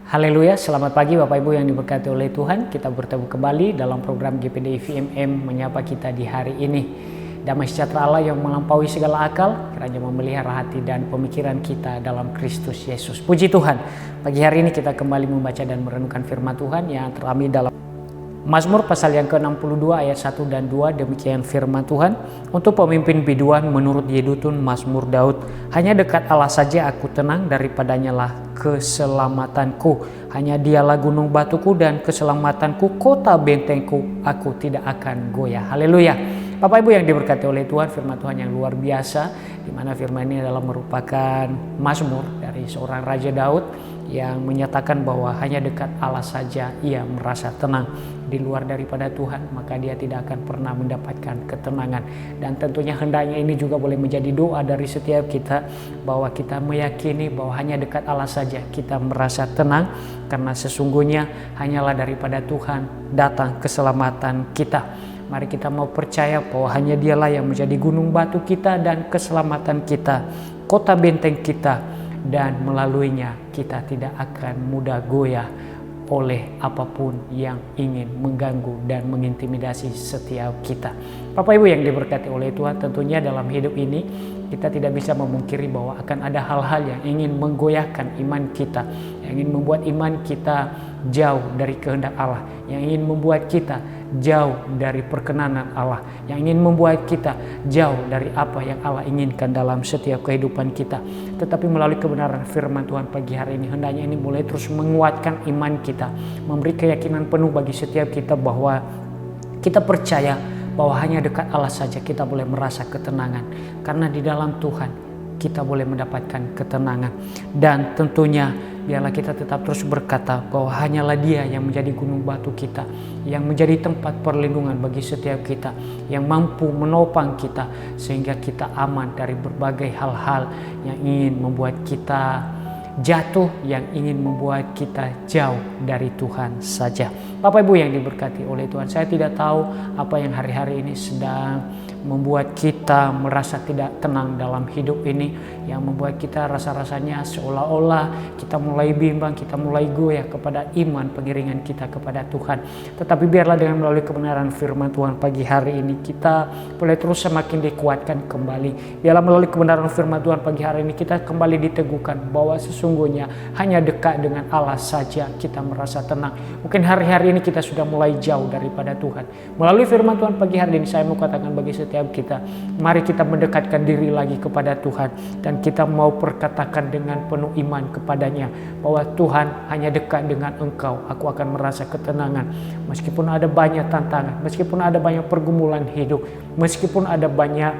Haleluya, selamat pagi Bapak Ibu yang diberkati oleh Tuhan. Kita bertemu kembali dalam program GPDI VMM menyapa kita di hari ini. Damai sejahtera Allah yang melampaui segala akal, kiranya memelihara hati dan pemikiran kita dalam Kristus Yesus. Puji Tuhan, pagi hari ini kita kembali membaca dan merenungkan firman Tuhan yang terambil dalam Mazmur pasal yang ke-62 ayat 1 dan 2. Demikian firman Tuhan. Untuk pemimpin biduan menurut Yedutun Mazmur Daud. Hanya dekat Allah saja aku tenang, daripadanya lah keselamatanku. Hanya dialah gunung batuku dan keselamatanku, kota bentengku, aku tidak akan goyah. Haleluya. Bapak Ibu yang diberkati oleh Tuhan, firman Tuhan yang luar biasa, di mana firman ini adalah merupakan mazmur dari seorang Raja Daud yang menyatakan bahwa hanya dekat Allah saja ia merasa tenang. Di luar daripada Tuhan maka dia tidak akan pernah mendapatkan ketenangan. Dan tentunya hendaknya ini juga boleh menjadi doa dari setiap kita, bahwa kita meyakini bahwa hanya dekat Allah saja kita merasa tenang, karena sesungguhnya hanyalah daripada Tuhan datang keselamatan kita. Mari kita mau percaya bahwa hanya dialah yang menjadi gunung batu kita dan keselamatan kita, kota benteng kita, dan melaluinya kita tidak akan mudah goyah oleh apapun yang ingin mengganggu dan mengintimidasi setiap kita. Bapak Ibu yang diberkati oleh Tuhan, tentunya dalam hidup ini kita tidak bisa memungkiri bahwa akan ada hal-hal yang ingin menggoyahkan iman kita, yang ingin membuat iman kita jauh dari kehendak Allah, yang ingin membuat kita jauh dari perkenanan Allah, yang ingin membuat kita jauh dari apa yang Allah inginkan dalam setiap kehidupan kita. Tetapi melalui kebenaran firman Tuhan pagi hari ini, hendaknya ini boleh terus menguatkan iman kita, memberi keyakinan penuh bagi setiap kita bahwa kita percaya bahwa hanya dekat Allah saja kita boleh merasa ketenangan, karena di dalam Tuhan kita boleh mendapatkan ketenangan. Dan tentunya biarlah kita tetap terus berkata bahwa hanyalah Dia yang menjadi gunung batu kita, yang menjadi tempat perlindungan bagi setiap kita, yang mampu menopang kita sehingga kita aman dari berbagai hal-hal yang ingin membuat kita jatuh, yang ingin membuat kita jauh dari Tuhan saja. Bapak Ibu yang diberkati oleh Tuhan, saya tidak tahu apa yang hari-hari ini sedang membuat kita merasa tidak tenang dalam hidup ini, yang membuat kita rasa-rasanya seolah-olah kita mulai bimbang, kita mulai goyah kepada iman pengiringan kita kepada Tuhan. Tetapi biarlah dengan melalui kebenaran firman Tuhan pagi hari ini kita boleh terus semakin dikuatkan kembali. Biarlah melalui kebenaran firman Tuhan pagi hari ini kita kembali diteguhkan bahwa sesungguhnya hanya dekat dengan Allah saja kita merasa tenang. Mungkin hari-hari ini kita sudah mulai jauh daripada Tuhan. Melalui firman Tuhan pagi hari ini saya mau katakan bagi setiap kita, mari kita mendekatkan diri lagi kepada Tuhan, dan kita mau perkatakan dengan penuh iman kepadanya bahwa Tuhan, hanya dekat dengan Engkau aku akan merasa ketenangan. Meskipun ada banyak tantangan, meskipun ada banyak pergumulan hidup, meskipun ada banyak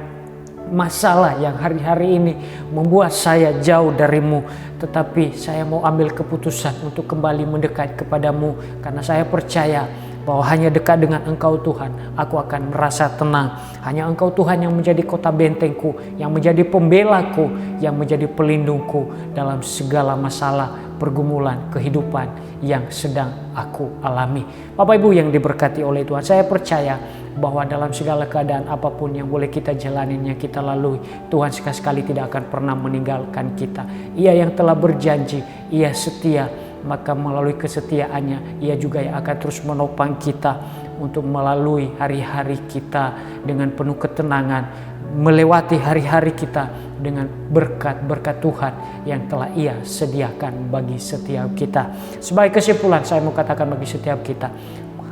masalah yang hari-hari ini membuat saya jauh darimu, tetapi saya mau ambil keputusan untuk kembali mendekat kepadamu, karena saya percaya bahwa hanya dekat dengan Engkau Tuhan aku akan merasa tenang. Hanya Engkau Tuhan yang menjadi kota bentengku, yang menjadi pembelaku, yang menjadi pelindungku dalam segala masalah pergumulan kehidupan yang sedang aku alami. Bapak Ibu yang diberkati oleh Tuhan, saya percaya bahwa dalam segala keadaan apapun yang boleh kita jalanin, yang kita lalui, Tuhan sekali-sekali tidak akan pernah meninggalkan kita. Ia yang telah berjanji, Ia setia, maka melalui kesetiaannya Ia juga yang akan terus menopang kita untuk melalui hari-hari kita dengan penuh ketenangan, melewati hari-hari kita dengan berkat-berkat Tuhan yang telah Ia sediakan bagi setiap kita. Sebagai kesimpulan saya mau katakan bagi setiap kita,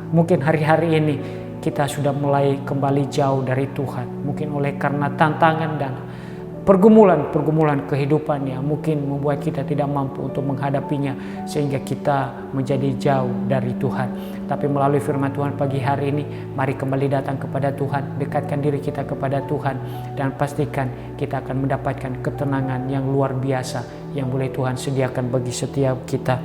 mungkin hari-hari ini kita sudah mulai kembali jauh dari Tuhan, mungkin oleh karena tantangan dan pergumulan kehidupan yang mungkin membuat kita tidak mampu untuk menghadapinya, sehingga kita menjadi jauh dari Tuhan. Tapi melalui firman Tuhan pagi hari ini, mari kembali datang kepada Tuhan, dekatkan diri kita kepada Tuhan, dan pastikan kita akan mendapatkan ketenangan yang luar biasa yang boleh Tuhan sediakan bagi setiap kita.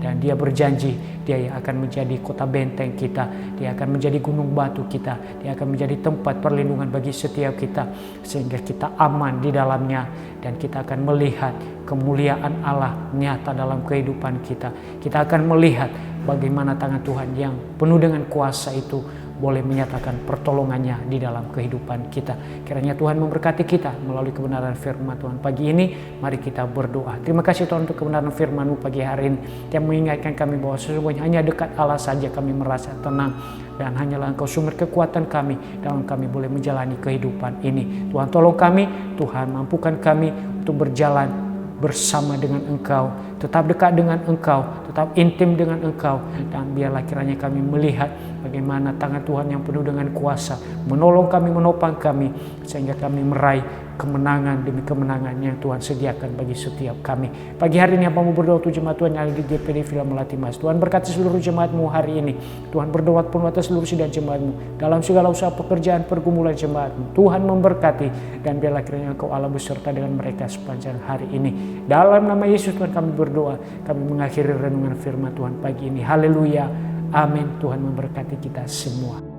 Dan Dia berjanji, Dia yang akan menjadi kota benteng kita, Dia akan menjadi gunung batu kita, Dia akan menjadi tempat perlindungan bagi setiap kita, sehingga kita aman di dalamnya, dan kita akan melihat kemuliaan Allah nyata dalam kehidupan kita. Kita akan melihat bagaimana tangan Tuhan yang penuh dengan kuasa itu boleh menyatakan pertolongannya di dalam kehidupan kita. Kiranya Tuhan memberkati kita melalui kebenaran firman Tuhan pagi ini. Mari kita berdoa. Terima kasih Tuhan untuk kebenaran firman-Mu pagi hari ini yang mengingatkan kami bahwa sesungguhnya hanya dekat Allah saja kami merasa tenang, dan hanyalah Engkau sumber kekuatan kami dalam kami boleh menjalani kehidupan ini. Tuhan tolong kami, Tuhan mampukan kami untuk berjalan bersama dengan Engkau, tetap dekat dengan Engkau, tetap intim dengan Engkau, dan biarlah kiranya kami melihat bagaimana tangan Tuhan yang penuh dengan kuasa menolong kami, menopang kami, sehingga kami meraih kemenangan demi kemenangan yang Tuhan sediakan bagi setiap kami. Pagi hari ini hamba-Mu berdoa untuk jemaat Tuhan yang ada di GPD Villa Melati Mas. Tuhan berkati seluruh jemaat-Mu hari ini. Tuhan berdoa penuh atas seluruh sidang jemaat-Mu dalam segala usaha pekerjaan pergumulan jemaat-Mu. Tuhan memberkati, dan biarlah kiranya Engkau Allah beserta dengan mereka sepanjang hari ini. Dalam nama Yesus Tuhan kami berdoa, kami mengakhiri renungan firman Tuhan pagi ini. Haleluya, amin. Tuhan memberkati kita semua.